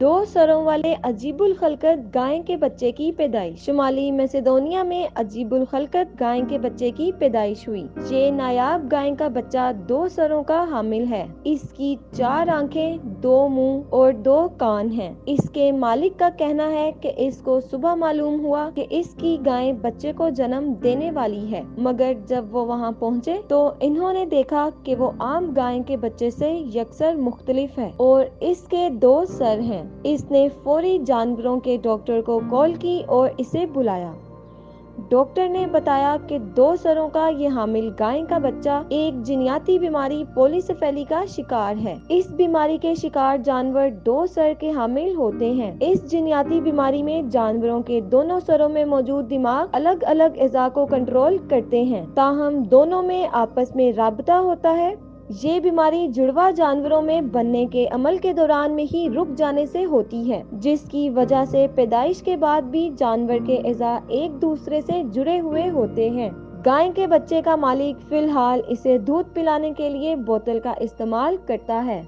دو سروں والے عجیب الخلقت گائے کے بچے کی پیدائش۔ شمالی میسیڈونیا میں عجیب الخلقت گائے کے بچے کی پیدائش ہوئی۔ یہ نایاب گائے کا بچہ دو سروں کا حامل ہے۔ اس کی 4 آنکھیں، 2 منہ اور 2 کان ہیں۔ اس کے مالک کا کہنا ہے کہ اس کو صبح معلوم ہوا کہ اس کی گائے بچے کو جنم دینے والی ہے، مگر جب وہ وہاں پہنچے تو انہوں نے دیکھا کہ وہ عام گائے کے بچے سے یکسر مختلف ہے اور اس کے 2 سر ہیں۔ اس نے فوری جانوروں کے ڈاکٹر کو کال کی اور اسے بلایا۔ ڈاکٹر نے بتایا کہ 2 سروں کا یہ حامل گائے کا بچہ ایک جینیاتی بیماری پولیسیفیلی کا شکار ہے۔ اس بیماری کے شکار جانور 2 سر کے حامل ہوتے ہیں۔ اس جینیاتی بیماری میں جانوروں کے دونوں سروں میں موجود دماغ الگ الگ اعضاء کو کنٹرول کرتے ہیں، تاہم دونوں میں آپس میں رابطہ ہوتا ہے۔ یہ بیماری جڑواں جانوروں میں بننے کے عمل کے دوران میں ہی رک جانے سے ہوتی ہے، جس کی وجہ سے پیدائش کے بعد بھی جانور کے اعضاء ایک دوسرے سے جڑے ہوئے ہوتے ہیں۔ گائے کے بچے کا مالک فی الحال اسے دودھ پلانے کے لیے بوتل کا استعمال کرتا ہے۔